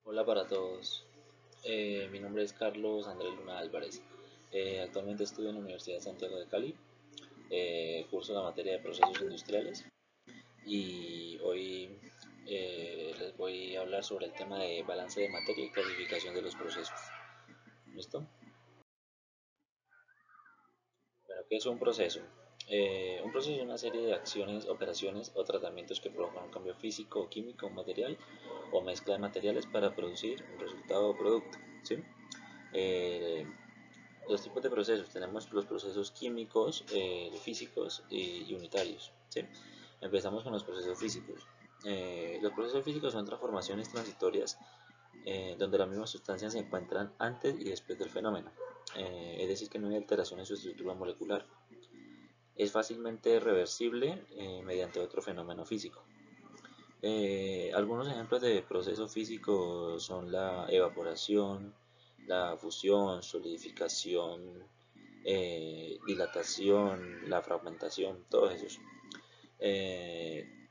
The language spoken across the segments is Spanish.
Hola para todos. Mi nombre es Carlos Andrés Luna Álvarez. Actualmente estudio en la Universidad de Santiago de Cali. Curso la materia de procesos industriales y hoy les voy a hablar sobre el tema de balance de materia y clasificación de los procesos. ¿Listo? Bueno, ¿qué es un proceso? Un proceso es una serie de acciones, operaciones o tratamientos que provocan un cambio físico o químico, un material o mezcla de materiales para producir un resultado o producto. ¿Sí? Eh, Los tipos de procesos, tenemos los procesos químicos, físicos y unitarios. ¿Sí? Empezamos con los procesos físicos. Los procesos físicos son transformaciones transitorias donde las mismas sustancias se encuentran antes y después del fenómeno. Es decir, que no hay alteración en su estructura molecular. Es fácilmente reversible mediante otro fenómeno físico. Algunos ejemplos de procesos físicos son la evaporación, la fusión, solidificación, dilatación, la fragmentación, todos esos.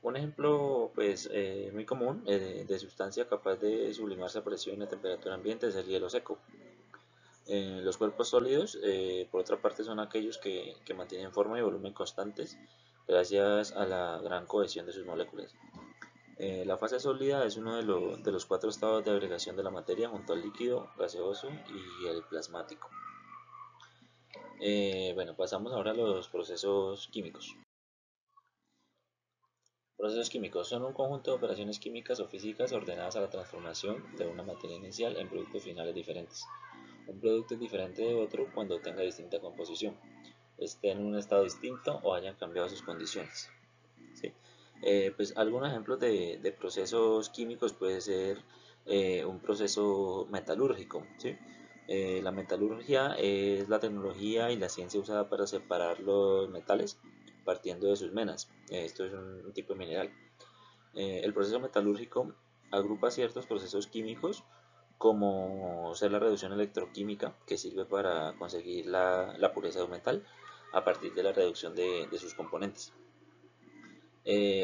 Un ejemplo pues, muy común de sustancia capaz de sublimarse a presión y a temperatura ambiente es el hielo seco. Los cuerpos sólidos, por otra parte, son aquellos que mantienen forma y volumen constantes gracias a la gran cohesión de sus moléculas. La fase sólida es uno de los cuatro estados de agregación de la materia junto al líquido, gaseoso y el plasmático. Bueno, pasamos ahora a los procesos químicos. Procesos químicos son un conjunto de operaciones químicas o físicas ordenadas a la transformación de una materia inicial en productos finales diferentes. Un producto es diferente de otro cuando tenga distinta composición, esté en un estado distinto o hayan cambiado sus condiciones. ¿Sí? Pues algunos ejemplos de procesos químicos puede ser un proceso metalúrgico. ¿Sí? La metalurgia es la tecnología y la ciencia usada para separar los metales partiendo de sus menas. Esto es un tipo de mineral. El proceso metalúrgico agrupa ciertos procesos químicos como ser la reducción electroquímica, que sirve para conseguir la pureza de un metal a partir de la reducción de sus componentes.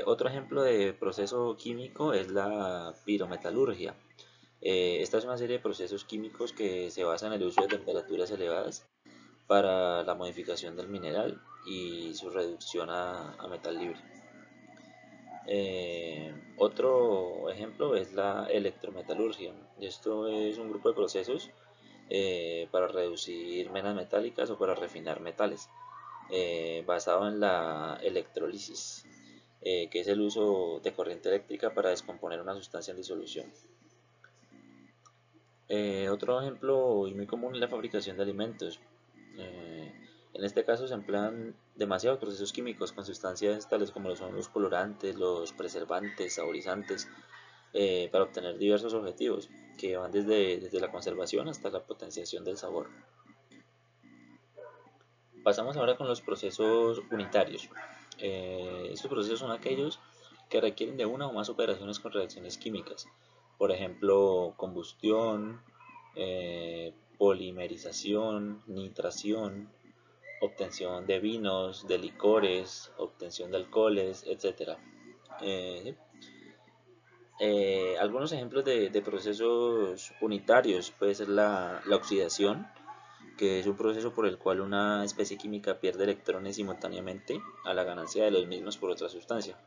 Otro ejemplo de proceso químico es la pirometalurgia. Esta es una serie de procesos químicos que se basan en el uso de temperaturas elevadas para la modificación del mineral y su reducción a metal libre. Otro ejemplo es la electrometalurgia. Esto es un grupo de procesos para reducir menas metálicas o para refinar metales, basado en la electrólisis, que es el uso de corriente eléctrica para descomponer una sustancia en disolución. Otro ejemplo y muy común es la fabricación de alimentos. Eh, en este caso se emplean demasiados procesos químicos con sustancias tales como son los colorantes, los preservantes, saborizantes, para obtener diversos objetivos que van desde la conservación hasta la potenciación del sabor. Pasamos ahora con los procesos unitarios. Estos procesos son aquellos que requieren de una o más operaciones con reacciones químicas, por ejemplo, combustión, polimerización, nitración, obtención de vinos, de licores, obtención de alcoholes, etc. Eh, Algunos ejemplos de procesos unitarios puede ser la oxidación, que es un proceso por el cual una especie química pierde electrones simultáneamente a la ganancia de los mismos por otra sustancia.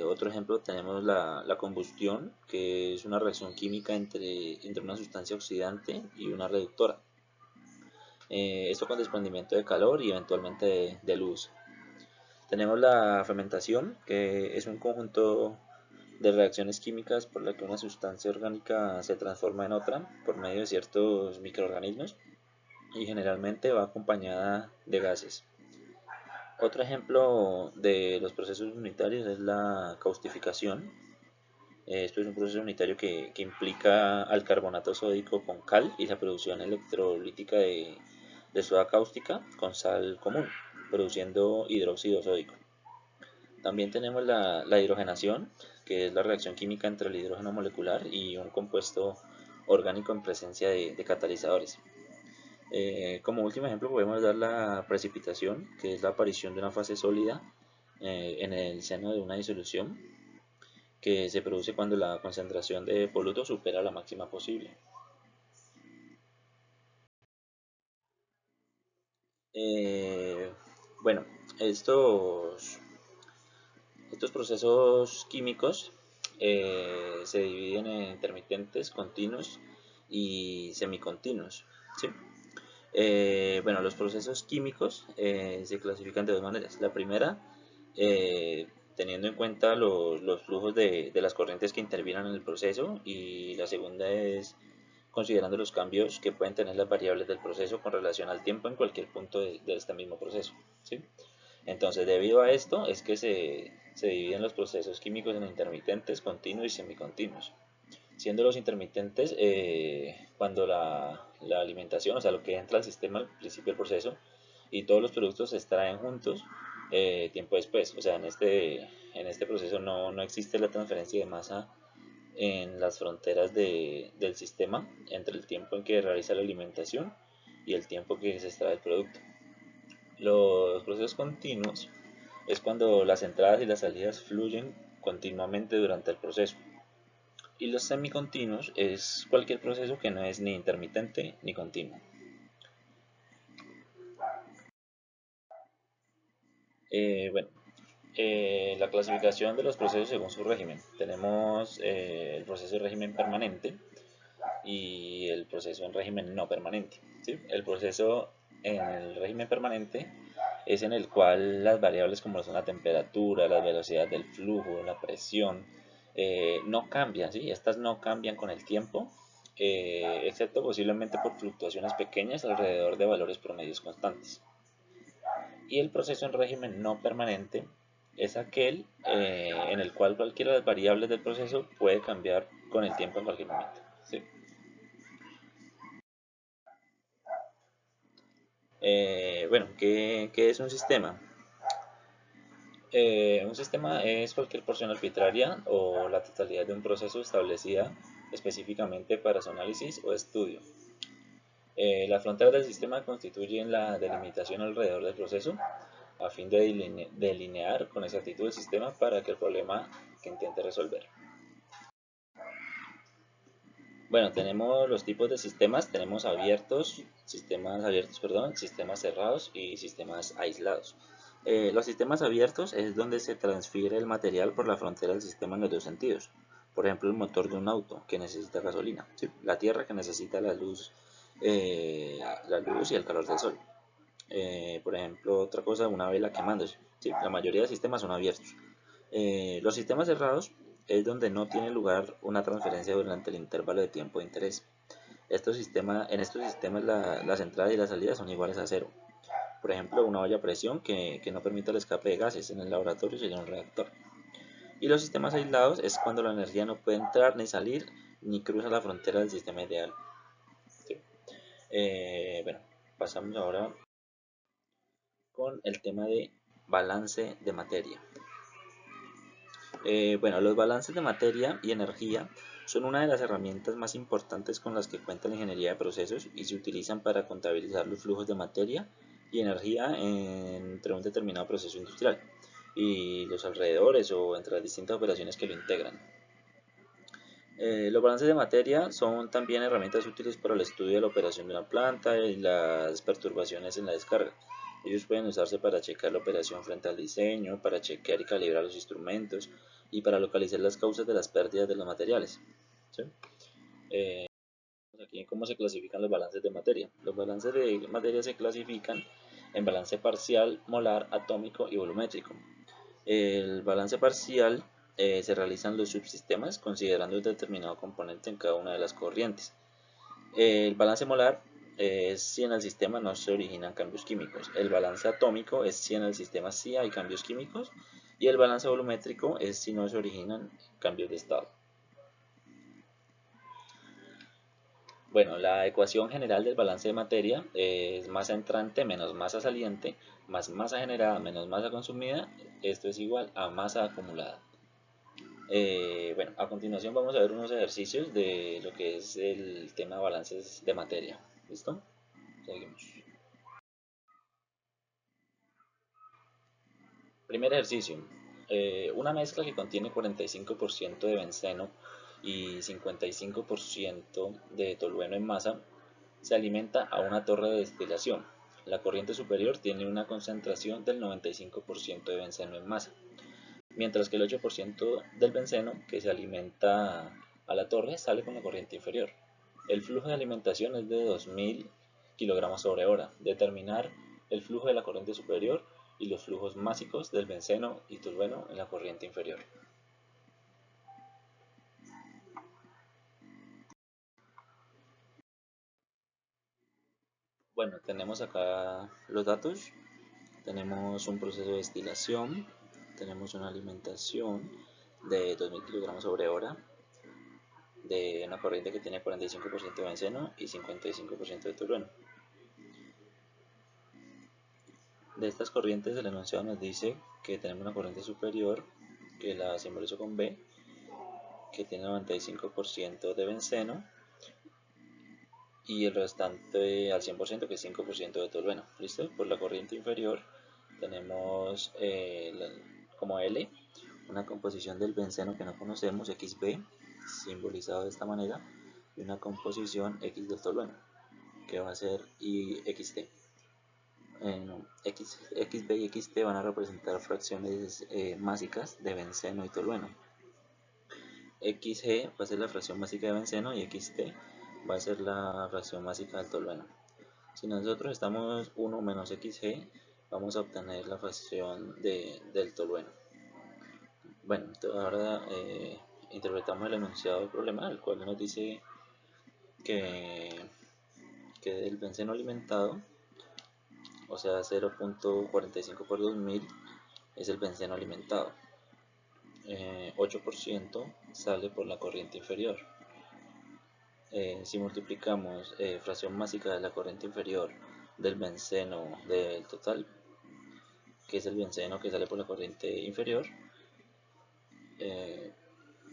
Otro ejemplo tenemos la combustión, que es una reacción química entre una sustancia oxidante y una reductora. Esto con desprendimiento de calor y eventualmente de luz. Tenemos la fermentación, que es un conjunto de reacciones químicas por la que una sustancia orgánica se transforma en otra por medio de ciertos microorganismos y generalmente va acompañada de gases. Otro ejemplo de los procesos unitarios es la caustificación. Esto es un proceso unitario que implica al carbonato sódico con cal y la producción electrolítica de soda cáustica con sal común, produciendo hidróxido sódico. También tenemos la hidrogenación, que es la reacción química entre el hidrógeno molecular y un compuesto orgánico en presencia de catalizadores. Como último ejemplo podemos dar la precipitación, que es la aparición de una fase sólida en el seno de una disolución, que se produce cuando la concentración de poluto supera la máxima posible. Bueno, estos procesos químicos se dividen en intermitentes, continuos y semicontinuos, ¿sí? Bueno, los procesos químicos se clasifican de dos maneras. La primera, teniendo en cuenta los flujos de las corrientes que intervienen en el proceso, y la segunda es considerando los cambios que pueden tener las variables del proceso con relación al tiempo en cualquier punto de este mismo proceso, ¿sí? Entonces, debido a esto es que se dividen los procesos químicos en intermitentes, continuos y semicontinuos. Siendo los intermitentes cuando la alimentación, o sea, lo que entra al sistema al principio del proceso y todos los productos se extraen juntos tiempo después. O sea, en este proceso no existe la transferencia de masa en las fronteras del sistema entre el tiempo en que realiza la alimentación y el tiempo que se extrae el producto. Los procesos continuos es cuando las entradas y las salidas fluyen continuamente durante el proceso. Y los semicontinuos es cualquier proceso que no es ni intermitente ni continuo. Bueno, la clasificación de los procesos según su régimen. Tenemos el proceso de régimen permanente y el proceso en régimen no permanente, ¿sí? El proceso en el régimen permanente es en el cual las variables como son la temperatura, la velocidad del flujo, la presión, no cambian, ¿sí? Estas no cambian con el tiempo, excepto posiblemente por fluctuaciones pequeñas alrededor de valores promedios constantes. Y el proceso en régimen no permanente es aquel en el cual cualquiera de las variables del proceso puede cambiar con el tiempo en cualquier momento, ¿sí? Bueno, ¿qué es un sistema? Un sistema es cualquier porción arbitraria o la totalidad de un proceso establecida específicamente para su análisis o estudio. Las fronteras del sistema constituyen la delimitación alrededor del proceso a fin de delinear con exactitud el sistema para que el problema que intente resolver. Bueno, tenemos los tipos de sistemas, tenemos sistemas cerrados y sistemas aislados. Los sistemas abiertos es donde se transfiere el material por la frontera del sistema en los dos sentidos. Por ejemplo, el motor de un auto que necesita gasolina, ¿sí? La tierra que necesita la luz y el calor del sol. Por ejemplo, otra cosa, una vela quemándose, ¿sí? La mayoría de sistemas son abiertos. Los sistemas cerrados es donde no tiene lugar una transferencia durante el intervalo de tiempo de interés. En estos sistemas las entradas y las salidas son iguales a cero. Por ejemplo, una olla a presión que no permita el escape de gases en el laboratorio sería un reactor. Y los sistemas aislados es cuando la energía no puede entrar ni salir ni cruza la frontera del sistema ideal. Sí. Bueno, pasamos ahora con el tema de balance de materia. Bueno, los balances de materia y energía son una de las herramientas más importantes con las que cuenta la ingeniería de procesos y se utilizan para contabilizar los flujos de materia y energía entre un determinado proceso industrial y los alrededores o entre las distintas operaciones que lo integran. Los balances de materia son también herramientas útiles para el estudio de la operación de una planta y las perturbaciones en la descarga. Ellos pueden usarse para checar la operación frente al diseño, para chequear y calibrar los instrumentos y para localizar las causas de las pérdidas de los materiales, ¿sí? Aquí cómo se clasifican los balances de materia. Los balances de materia se clasifican en balance parcial, molar, atómico y volumétrico. El balance parcial se realiza en los subsistemas considerando un determinado componente en cada una de las corrientes. El balance molar es si en el sistema no se originan cambios químicos. El balance atómico es si en el sistema sí hay cambios químicos. Y el balance volumétrico es si no se originan cambios de estado. Bueno, la ecuación general del balance de materia es masa entrante menos masa saliente más masa generada menos masa consumida. Esto es igual a masa acumulada. Bueno, a continuación vamos a ver unos ejercicios de lo que es el tema de balances de materia. ¿Listo? Seguimos. Primer ejercicio. Una mezcla que contiene 45% de benceno y 55% de tolueno en masa se alimenta a una torre de destilación. La corriente superior tiene una concentración del 95% de benceno en masa, mientras que el 8% del benceno que se alimenta a la torre sale con la corriente inferior. El flujo de alimentación es de 2000 kg sobre hora. Determinar el flujo de la corriente superior y los flujos másicos del benceno y tolueno en la corriente inferior. Bueno, tenemos acá los datos. Tenemos un proceso de destilación, tenemos una alimentación de 2000 kg sobre hora de una corriente que tiene 45% de benceno y 55% de tolueno. De estas corrientes, el enunciado nos dice que tenemos una corriente superior, que la simbolizo con B, que tiene 95% de benceno y el restante al 100%, que es 5% de tolueno. ¿Listo? Por la corriente inferior tenemos como L una composición del benceno que no conocemos, XB, simbolizado de esta manera, y una composición X del tolueno, que va a ser IXT. XB y XT van a representar fracciones másicas de benceno y tolueno. XG va a ser la fracción másica de benceno y XT va a ser la fracción másica del tolueno. Si nosotros estamos 1 menos XG, vamos a obtener la fracción del tolueno. Bueno, entonces ahora interpretamos el enunciado del problema, el cual nos dice que el benceno alimentado, o sea 0.45 por 2000, es el benceno alimentado. 8% sale por la corriente inferior. Si multiplicamos fracción másica de la corriente inferior del benceno del total, que es el benceno que sale por la corriente inferior,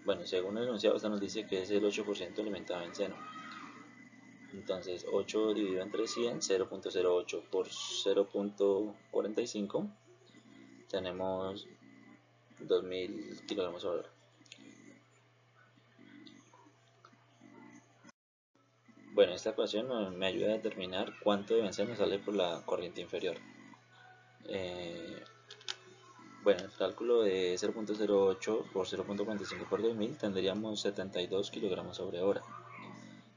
bueno, según el enunciado, esta nos dice que es el 8% alimentado de benceno. Entonces 8 dividido entre 100, 0.08 por 0.45, tenemos 2000 kg por hora. Bueno, esta ecuación me ayuda a determinar cuánto de benceno sale por la corriente inferior. Bueno, el cálculo de 0.08 por 0.45 por 2000 tendríamos 72 kg sobre hora.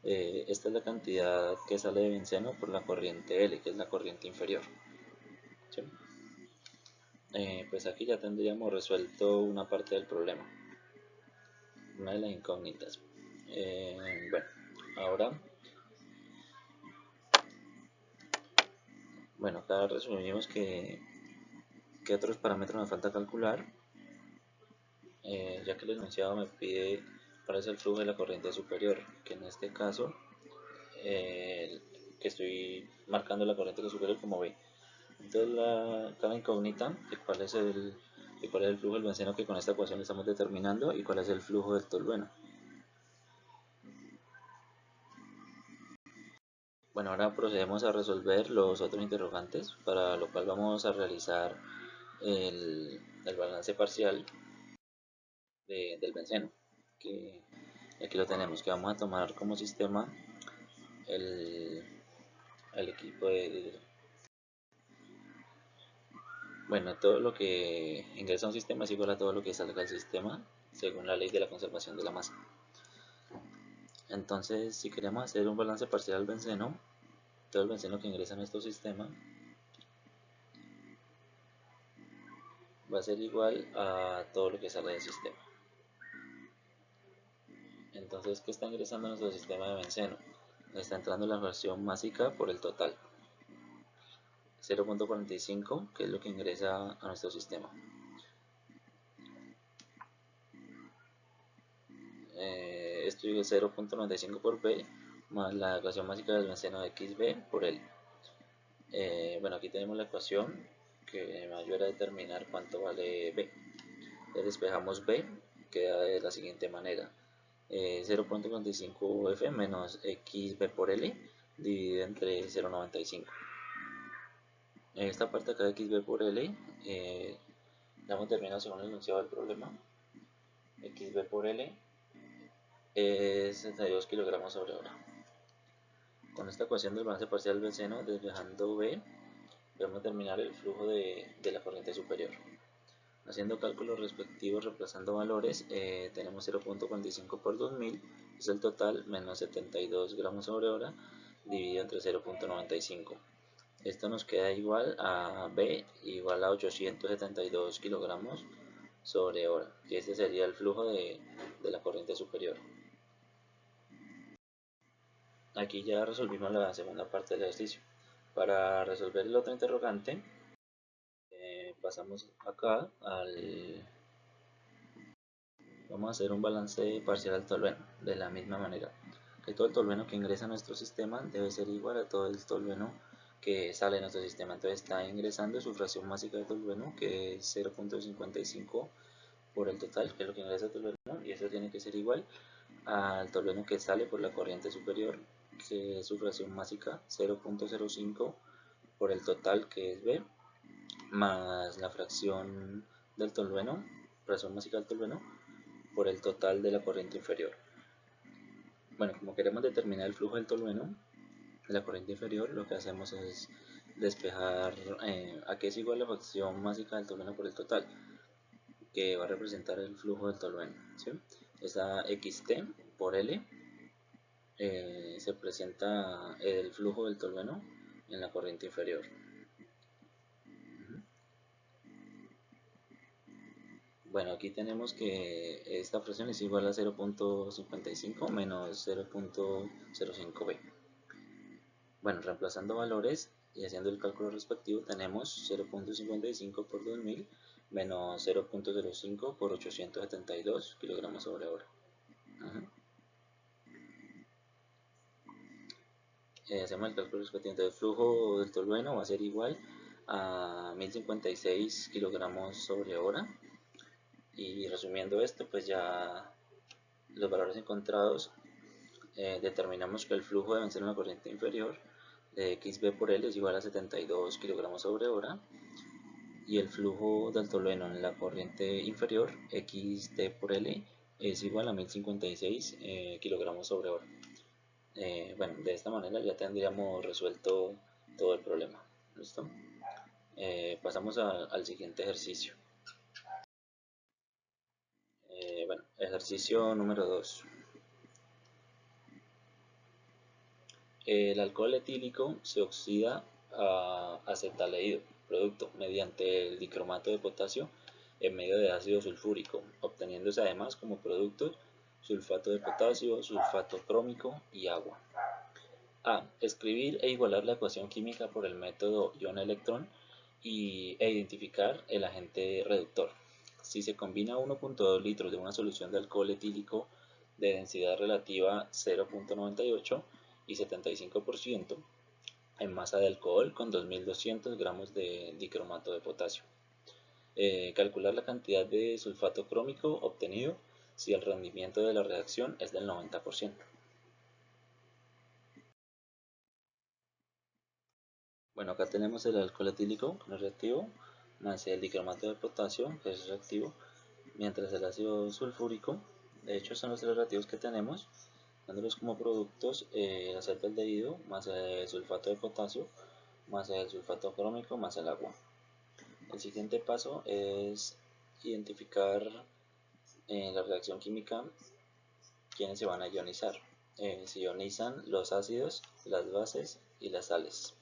Esta es la cantidad que sale de benceno por la corriente L, que es la corriente inferior. ¿Sí? Pues aquí ya tendríamos resuelto una parte del problema, una de las incógnitas. Bueno, ahora, acá resumimos que otros parámetros nos falta calcular, ya que el enunciado me pide cuál es el flujo de la corriente superior, que en este caso que estoy marcando la corriente superior como B. Entonces cada incógnita de cuál es el flujo del benceno que con esta ecuación estamos determinando y cuál es el flujo del tolueno. Bueno, ahora procedemos a resolver los otros interrogantes, para lo cual vamos a realizar el balance parcial del benceno, que aquí lo tenemos, que vamos a tomar como sistema el equipo bueno, todo lo que ingresa a un sistema es igual a todo lo que salga del sistema, según la ley de la conservación de la masa. Entonces, si queremos hacer un balance parcial del benceno, todo el benceno que ingresa a nuestro sistema va a ser igual a todo lo que sale del sistema. Entonces, ¿qué está ingresando a nuestro sistema de benceno? Está entrando la fracción másica por el total, 0.45, que es lo que ingresa a nuestro sistema. Esto es 0.95 por B más la ecuación másica del benceno de XB por L. Bueno, aquí tenemos la ecuación que me ayuda a determinar cuánto vale B. Le despejamos B, queda de la siguiente manera: 0.45 F menos XB por L dividido entre 0.95. Esta parte acá de XB por L Damos términos según el enunciado del problema. XB por L es 62 kilogramos sobre hora. Con esta ecuación del balance parcial del seno, despejando B, debemos determinar el flujo de la corriente superior. Haciendo cálculos respectivos, reemplazando valores, tenemos 0.45 por 2000, es el total, menos 72 gramos sobre hora, dividido entre 0.95. Esto nos queda igual a B, igual a 872 kilogramos sobre hora, y este sería el flujo de la corriente superior. Aquí ya resolvimos la segunda parte del ejercicio. Para resolver el otro interrogante, pasamos acá vamos a hacer un balance parcial al tolueno, de la misma manera que todo el tolueno que ingresa a nuestro sistema debe ser igual a todo el tolueno que sale de nuestro sistema. Entonces está ingresando su fracción másica de tolueno, que es 0.55 por el total, que es lo que ingresa el tolueno, y eso tiene que ser igual al tolueno que sale por la corriente superior, que es su fracción másica 0.05 por el total, que es B, más la fracción del tolueno, fracción másica del tolueno, por el total de la corriente inferior. Bueno, como queremos determinar el flujo del tolueno de la corriente inferior, lo que hacemos es despejar a qué es igual la fracción másica del tolueno por el total, que va a representar el flujo del tolueno, ¿sí? Esa xt por L se presenta el flujo del tolueno en la corriente inferior. Bueno, aquí tenemos que esta fracción es igual a 0.55 menos 0.05b. Bueno, reemplazando valores y haciendo el cálculo respectivo, tenemos 0.55 por 2000 menos 0.05 por 872 kilogramos sobre hora. Hacemos el cálculo respectivo. Entonces, el flujo del tolueno va a ser igual a 1056 kilogramos sobre hora. Y resumiendo esto, pues ya los valores encontrados, determinamos que el flujo debe ser una corriente inferior de XB por L es igual a 72 kilogramos sobre hora, y el flujo del tolueno en la corriente inferior, XT por L, es igual a 1056 kilogramos sobre hora. Bueno, de esta manera ya tendríamos resuelto todo el problema. ¿Listo? Pasamos al siguiente ejercicio. Bueno, ejercicio número 2. El alcohol etílico se oxida a acetaldehído, producto, mediante el dicromato de potasio en medio de ácido sulfúrico, obteniéndose además como productos sulfato de potasio, sulfato crómico y agua. A. Escribir e igualar la ecuación química por el método ion-electrón e identificar el agente reductor. Si se combina 1.2 litros de una solución de alcohol etílico de densidad relativa 0.98 y 75% en masa de alcohol con 2200 gramos de dicromato de potasio. Calcular la cantidad de sulfato crómico obtenido si el rendimiento de la reacción es del 90%. Bueno, acá tenemos el alcohol etílico, que no es reactivo, más el dicromato de potasio, que es reactivo, mientras el ácido sulfúrico, de hecho son los tres reactivos que tenemos, dándolos como productos el acetaldehído más el sulfato de potasio, más el sulfato crómico, más el agua. El siguiente paso es identificar en la reacción química quiénes se van a ionizar. Se ionizan los ácidos, las bases y las sales.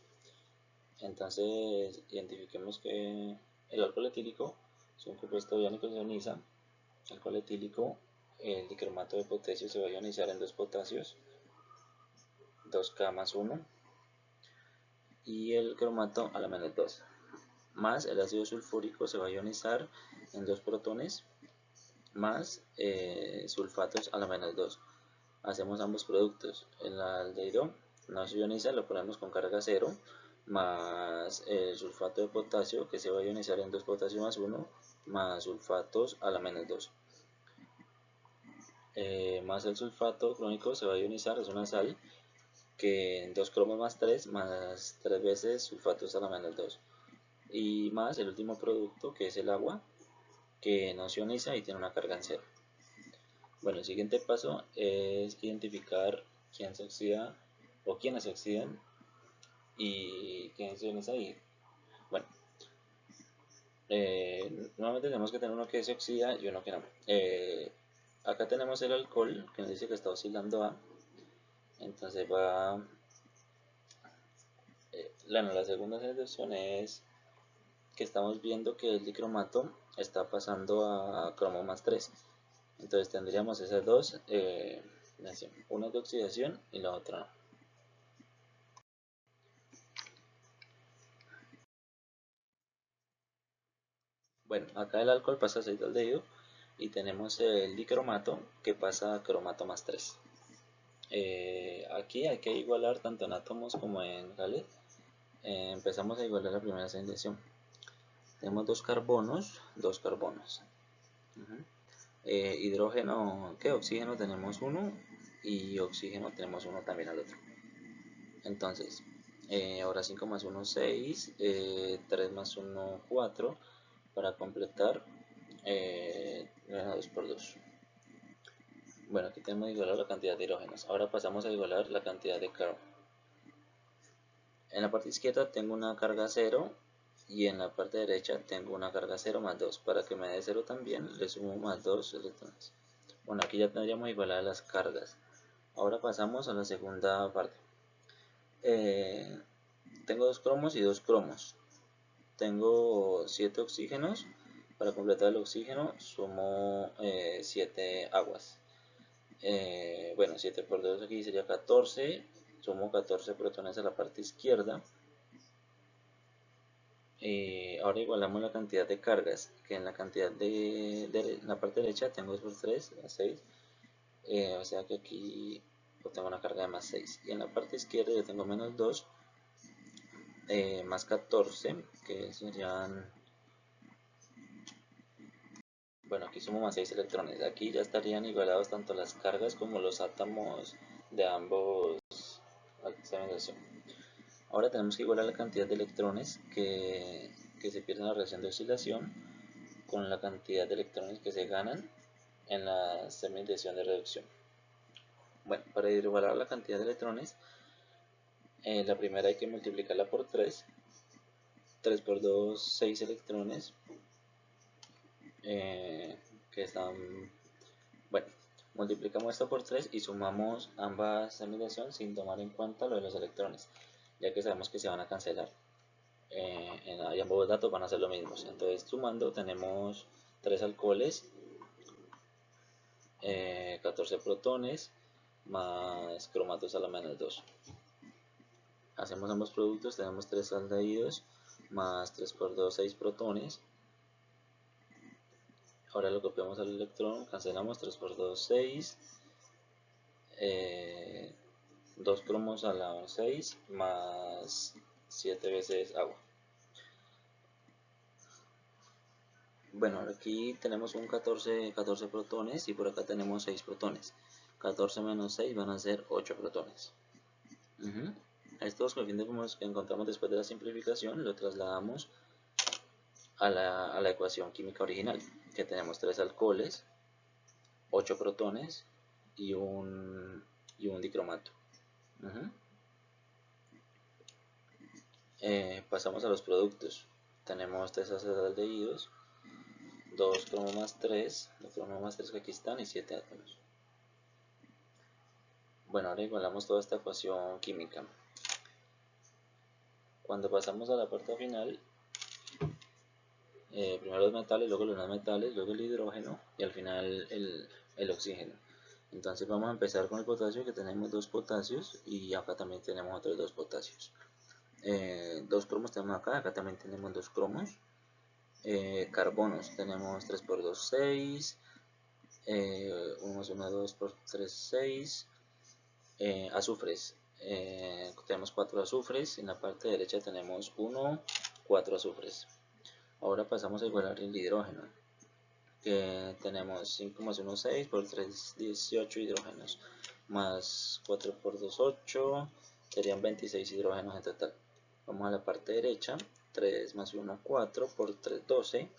Entonces identifiquemos que el alcohol etílico es un compuesto iónico que se ioniza. El alcohol etílico, el dicromato de potasio se va a ionizar en 2 potasios, 2K más 1, y el cromato a la menos 2, más el ácido sulfúrico se va a ionizar en 2 protones, más sulfatos a la menos 2. Hacemos ambos productos. El aldehído no se ioniza, lo ponemos con carga 0, más el sulfato de potasio que se va a ionizar en 2 potasio más 1, más sulfatos a la menos 2. Más el sulfato crónico se va a ionizar, es una sal, que en 2 cromos más 3, más 3 veces sulfatos a la menos 2. Y más el último producto, que es el agua, que no se ioniza y tiene una carga en cero. Bueno, el siguiente paso es identificar quién se oxida o quiénes se oxidan y quién se ioniza. Y bueno, nuevamente tenemos que tener uno que se oxida y uno que no. Acá tenemos el alcohol que nos dice que está oscilando A. Entonces la segunda situación es que estamos viendo que el dicromato está pasando a cromo más 3. Entonces tendríamos esas dos, una de oxidación y la otra no. Bueno, acá el alcohol pasa a acetaldehído y tenemos el dicromato que pasa a cromato más 3. Aquí hay que igualar tanto en átomos como en Gales. Empezamos a igualar la primera sensación. Tenemos dos carbonos. Hidrógeno, oxígeno tenemos uno y oxígeno tenemos uno también al otro. Entonces, ahora 5 más 1, 6, 3 más 1, 4, para completar 2 por 2. Bueno, aquí tenemos igualar la cantidad de hidrógenos. Ahora pasamos a igualar la cantidad de carbono. En la parte izquierda tengo una carga 0 y en la parte derecha tengo una carga 0 más 2. Para que me dé 0 también le sumo más 2 electrones. Bueno, aquí ya tendríamos igualadas las cargas. Ahora pasamos a la segunda parte. Tengo 2 cromos y 2 cromos. Tengo 7 oxígenos. Para completar el oxígeno sumo 7 aguas. Bueno, 7 por 2 aquí sería 14. Sumo 14 protones a la parte izquierda. Ahora igualamos la cantidad de cargas, que en la cantidad de la parte derecha tengo 2 por 3, 6. O sea que aquí tengo una carga de más 6. Y en la parte izquierda yo tengo menos 2, más 14, que serían... Bueno, aquí sumo más 6 electrones. Aquí ya estarían igualados tanto las cargas como los átomos de ambos segmentación. Ahora tenemos que igualar la cantidad de electrones que se pierden en la reacción de oscilación con la cantidad de electrones que se ganan en la segmentación de reducción. Bueno, para igualar la cantidad de electrones, la primera hay que multiplicarla por 3. 3 por 2, 6 electrones. Que están... Bueno, multiplicamos esto por 3 y sumamos ambas segmentación sin tomar en cuenta lo de los electrones, ya que sabemos que se van a cancelar. Y ambos datos van a ser lo mismo. Entonces, sumando, tenemos 3 alcoholes, 14 protones, más cromatos a la menos 2. Hacemos ambos productos, tenemos 3 aldehídos, más 3 por 2, 6 protones. Ahora lo copiamos al electrón, cancelamos 3 por 2, 6. 2 cromos a la 6, más 7 veces agua. Bueno, aquí tenemos un 14 protones y por acá tenemos 6 protones. 14 menos 6 van a ser 8 protones. Estos coeficientes que encontramos después de la simplificación lo trasladamos a la ecuación química original, que tenemos 3 alcoholes, 8 protones y un dicromato. Pasamos a los productos. Tenemos 3 acetaldehídos, 2 cromo más 3, los cromo más 3 que aquí están y 7 átomos. Bueno, ahora igualamos toda esta ecuación química. Cuando pasamos a la parte final, primero los metales, luego los no metales, luego el hidrógeno y al final el oxígeno. Entonces vamos a empezar con el potasio, que tenemos 2 potasios y acá también tenemos otros 2 potasios. 2 cromos tenemos acá también tenemos 2 cromos. Carbonos tenemos 3 por 2, 6. 1 más 1, 2 por 3, 6. Azufres, tenemos 4 azufres. En la parte derecha tenemos 1, 4 azufres. Ahora pasamos a igualar el hidrógeno, que tenemos 5 más 1, 6, por 3, 18 hidrógenos, más 4 por 2, 8, serían 26 hidrógenos en total. Vamos a la parte derecha, 3 más 1, 4, por 3, 12,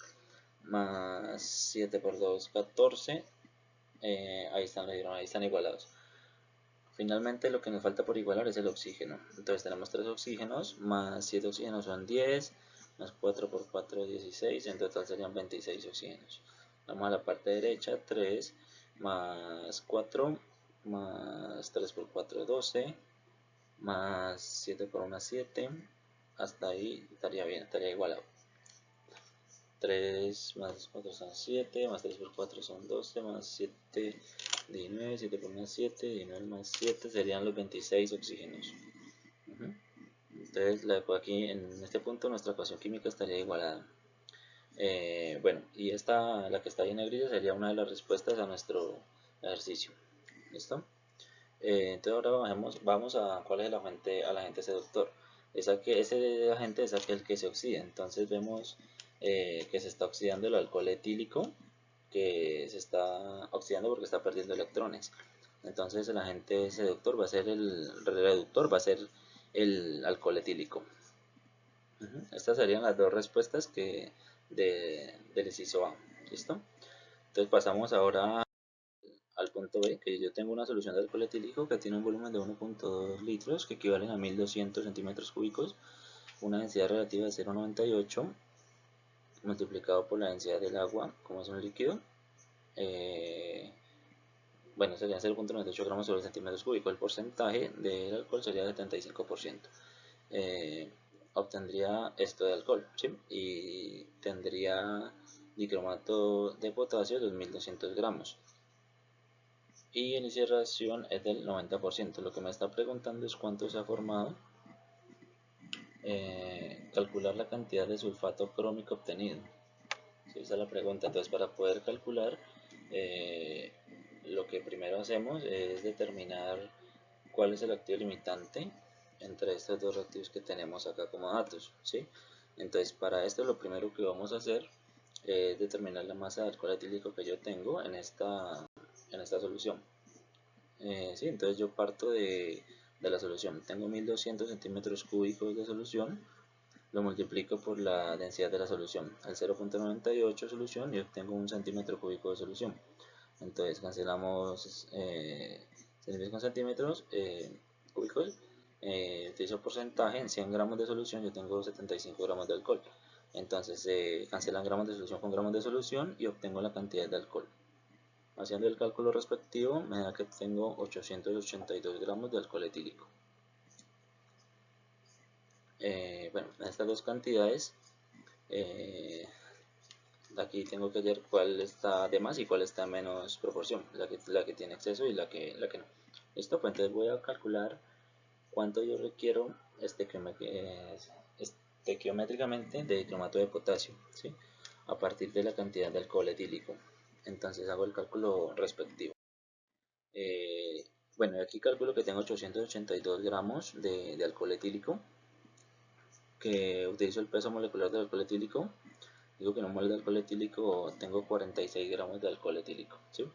más 7 por 2, 14. Ahí están igualados. Finalmente lo que nos falta por igualar es el oxígeno. Entonces tenemos 3 oxígenos, más 7 oxígenos son 10, más 4 por 4, 16, en total serían 26 oxígenos. Vamos a la parte derecha, 3 más 4, más 3 por 4, 12, más 7 por 1, 7, hasta ahí estaría bien, estaría igualado. 3 más 4 son 7, más 3 por 4 son 12, más 7, 19, 7 por 1, 7, 19 más 7 serían los 26 oxígenos. Entonces la dejo aquí, en este punto nuestra ecuación química estaría igualada. Bueno, y esta, la que está ahí en negrilla, sería una de las respuestas a nuestro ejercicio. ¿Listo? Entonces ahora vamos a cuál es al agente seductor. Ese agente es aquel que se oxida. Entonces vemos que se está oxidando el alcohol etílico, que se está oxidando porque está perdiendo electrones. Entonces el agente seductor va a ser el reductor, va a ser el alcohol etílico. Estas serían las dos respuestas del inciso A. ¿Listo? Entonces pasamos ahora al punto B, que yo tengo una solución de alcohol etílico que tiene un volumen de 1.2 litros, que equivalen a 1200 centímetros cúbicos, una densidad relativa de 0.98, multiplicado por la densidad del agua, como es un líquido, bueno, serían 0.98 gramos sobre centímetros cúbicos. El porcentaje del alcohol sería de 75%. Obtendría esto de alcohol, ¿sí? Y tendría dicromato de potasio 2200 gramos. Y el índice de reacción es del 90%. Lo que me está preguntando es cuánto se ha formado. Calcular la cantidad de sulfato crómico obtenido. ¿Sí? Esa es la pregunta. Entonces, para poder calcular, lo que primero hacemos es determinar cuál es el activo limitante entre estos dos reactivos que tenemos acá como datos, ¿sí? Entonces, para esto lo primero que vamos a hacer es determinar la masa de alcohol etílico que yo tengo en esta solución. Sí, entonces yo parto de la solución. Tengo 1200 centímetros cúbicos de solución, lo multiplico por la densidad de la solución, al 0.98 solución, y obtengo 1 centímetro cúbico de solución. Entonces cancelamos centímetros con centímetros cúbicos, utilizo porcentaje. En 100 gramos de solución yo tengo 75 gramos de alcohol. Entonces cancelan gramos de solución con gramos de solución y obtengo la cantidad de alcohol. Haciendo el cálculo respectivo me da que tengo 882 gramos de alcohol etílico. Bueno, estas dos cantidades, aquí tengo que ver cuál está de más y cuál está en menos proporción, la que tiene exceso y la que no. Listo, pues entonces voy a calcular cuánto yo requiero estequiométricamente de dicromato de potasio, ¿sí? A partir de la cantidad de alcohol etílico. Entonces hago el cálculo respectivo. Bueno, aquí calculo que tengo 882 gramos de alcohol etílico, que utilizo el peso molecular del alcohol etílico. Digo que en un mol de alcohol etílico tengo 46 gramos de alcohol etílico, ¿sí?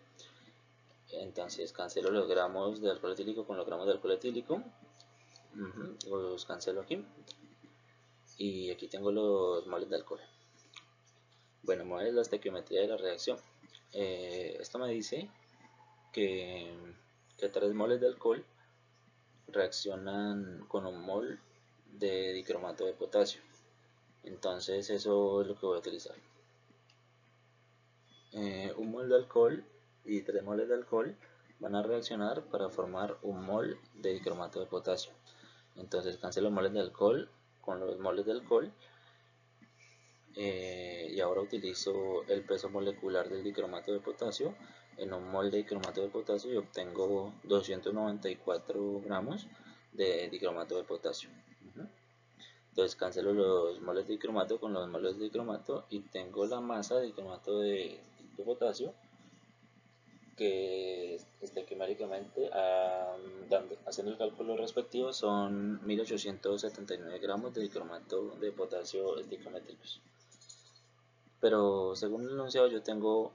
Entonces cancelo los gramos de alcohol etílico con los gramos de alcohol etílico. Los cancelo aquí. Y aquí tengo los moles de alcohol. Bueno, mueve la estequiometría de la reacción. Esto me dice que 3 moles de alcohol reaccionan con un mol de dicromato de potasio. Entonces eso es lo que voy a utilizar. Un mol de alcohol y 3 moles de alcohol van a reaccionar para formar un mol de dicromato de potasio. Entonces cancelo los moles de alcohol con los moles de alcohol. Y ahora utilizo el peso molecular del dicromato de potasio en un mol de dicromato de potasio y obtengo 294 gramos de dicromato de potasio. Entonces cancelo los moles de dicromato con los moles de dicromato y tengo la masa de dicromato de potasio, que estequiométricamente, haciendo el cálculo respectivo, son 1879 gramos de dicromato de potasio estequiométricos. Pero según el enunciado yo tengo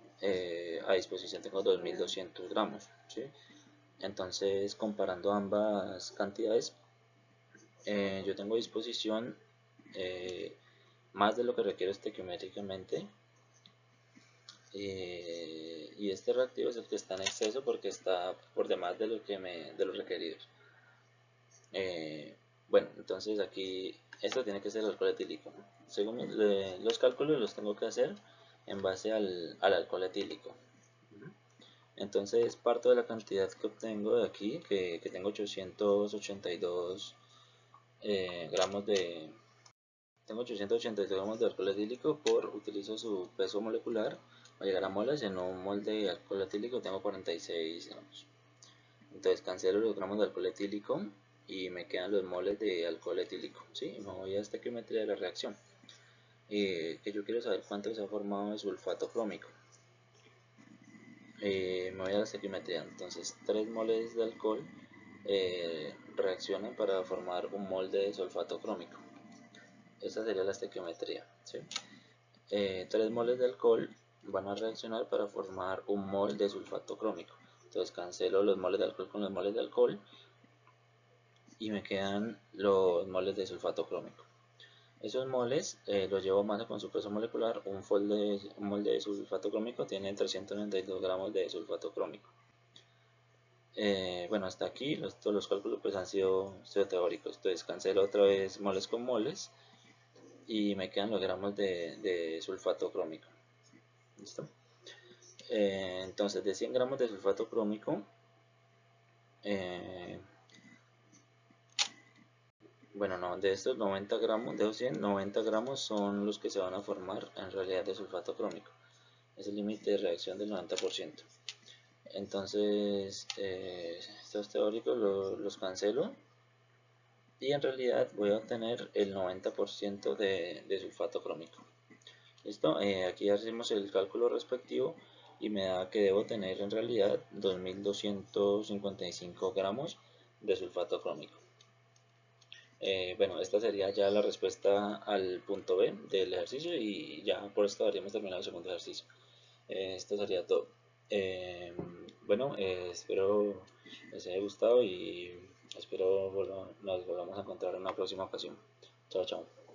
a disposición 2200 gramos, ¿sí? Entonces, comparando ambas cantidades, yo tengo a disposición más de lo que requiero estequiométricamente, y este reactivo es el que está en exceso porque está por demás de de los requeridos. Bueno, entonces aquí esto tiene que ser el alcohol etílico. Según los cálculos los tengo que hacer en base al alcohol etílico. Entonces parto de la cantidad que obtengo de aquí, que tengo 882 gramos de... Tengo 882 gramos de alcohol etílico, utilizo su peso molecular, va a llegar a moles. En un molde de alcohol etílico tengo 46 gramos. Entonces cancelo los gramos de alcohol etílico y me quedan los moles de alcohol etílico. ¿Sí? Me voy a esta estequiometría de la reacción. Que yo quiero saber cuánto se ha formado de sulfato crómico. Me voy a la estequiometría. Entonces 3 moles de alcohol reaccionan para formar un molde de sulfato crómico. Esta sería la estequiometría. ¿Sí? 3 moles de alcohol van a reaccionar para formar un mol de sulfato crómico. Entonces cancelo los moles de alcohol con los moles de alcohol y me quedan los moles de sulfato crómico. Esos moles los llevo a masa con su peso molecular. Un molde de sulfato crómico tiene 392 gramos de sulfato crómico. Bueno, hasta aquí todos los cálculos pues han sido teóricos. Entonces cancelo otra vez moles con moles y me quedan los gramos de sulfato crómico. ¿Listo? Entonces de 100 gramos de sulfato crómico, bueno, no, de estos 90 gramos, de esos 100, 90 gramos son los que se van a formar en realidad de sulfato crómico. Es el límite de reacción del 90%. Entonces, estos teóricos los cancelo y en realidad voy a obtener el 90% de sulfato crómico. ¿Listo? Aquí hacemos el cálculo respectivo y me da que debo tener en realidad 2255 gramos de sulfato crómico. Bueno, esta sería ya la respuesta al punto B del ejercicio y ya por esto habríamos terminado el segundo ejercicio. Esto sería todo. Bueno, espero les haya gustado y espero nos volvamos a encontrar en una próxima ocasión. Chao, chao.